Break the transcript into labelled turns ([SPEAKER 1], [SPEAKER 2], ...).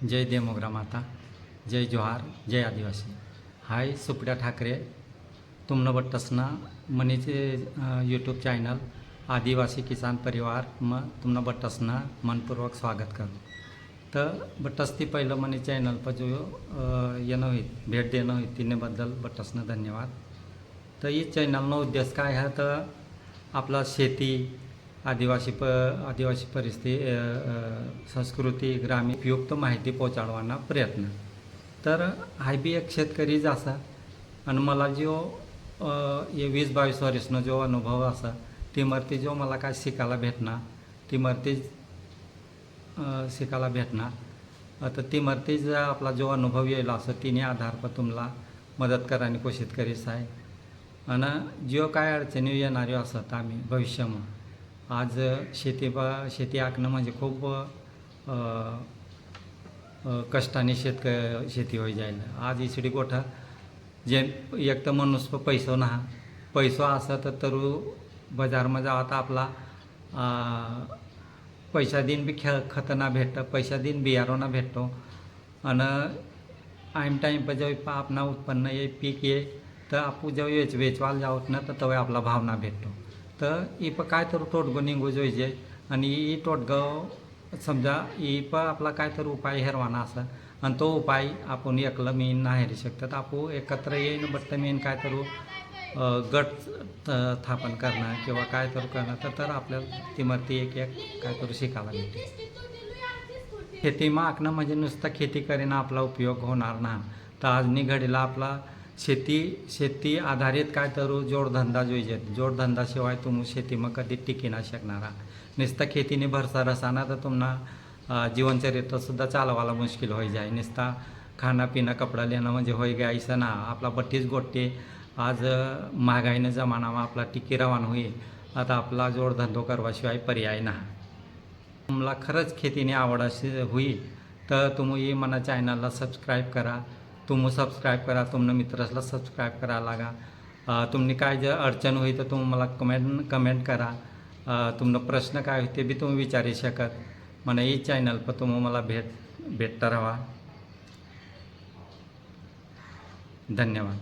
[SPEAKER 1] जय देवमोगरा माता, जय जोहार, जय आदिवासी. हाय सुप्रिया ठाकरे, तुमनं बट्टसना मनीचे यूट्यूब चॅनल आदिवासी किसान परिवार मग तुमनं बट्टसना मनपूर्वक स्वागत करू. तर बट्टस ती पहिलं मनी चॅनल पर जो येणं होईल भेट देणं होईल तिनेबद्दल बट्टसनं धन्यवाद. तर ही चॅनलનો उद्देश काय आहे तर आपला शेती आदिवासी परिस्थिती संस्कृती ग्रामीण उपयुक्त माहिती पोहोचवण्याचा प्रयत्न. तर हाय बी एक शेतकरीच असा आणि मला जो ये 20-22 वर्षनं जो अनुभव असा ती मरती जो मला काय शिकायला भेटणार ती मरतीच शिकायला भेटणार. आता ती मरतीच आपला जो अनुभव येईल असं तिने आधार पर तुम्हाला मदत करायला कोशिश करीस आहे. आणि जो काय अडचणी येणारी असत आम्ही भविष्यामध्ये आज शेती आखणं म्हणजे खूप कष्टाने शेती होई जाईल. आज इसडी गोठा जे एक तर मनुष्य पैसो ना पैसो असं तर बाजारमध्ये जावं आपला पैसा दिन बी खत ना भेटतं, पैसा दिन बियारो ना भेटतो आणि आईम टाईम पर जेव्हा आपला उत्पन्न ये पीक ये तर आपण जेव्हा वेचवायला जावत ना तर तेव्हा आपला भाव ना भेटतो. तर ही पण काय तर तोडगं निघू जोईजे आणि ही तोडगं समजा ही पण आपला काय तर उपाय हेरवाना असा आणि तो उपाय आपण एकलं मीन नाही हेरू शकतात. आपण एकत्र येईन बट्ट मीन काय तर गट स्थापन करणं किंवा काय तर करणं तर आपल्याला तिमरती एक काय तर शिकायला मिळते. शेतीमा आखणं म्हणजे नुसतं खेती करीनं आपला उपयोग होणार नाही. तर आजनी घडीला आपला शेती आधारित काय तर जोडधंदा जोईजे. जोडधंदाशिवाय तुम्ही शेतीमा कधी टिकी ना शकणार. नुसतं खेतीने भरसा रसाना तर तुम्हाला जीवनचरित्रसुद्धा चालवायला मुश्किल होई जाय. नुसता खाणं पिणं कपडा लेणं म्हणजे होई गायचं ना आपला बट्टीच गोष्टी आज महागाईनं जमानामा आपला टिकी रवान होईल. आता आपला जोडधंदो करवाशिवाय पर्याय नाही. तुम्हाला खरंच खेतीने आवड अशी होईल तर तुम्ही मना चॅनलला सबस्क्राईब करा. तुम्ही सबस्क्राईब करा, तुमनं मित्राला सबस्क्राईब करायला लागा. तुम्ही काय जर अडचण होईल तर तुम्ही मला कमेंट करा. तुमनं प्रश्न काय होते बी तुम्ही विचारू शकत. मला ही चॅनल पर तुम्ही मला भेटता राहा. धन्यवाद.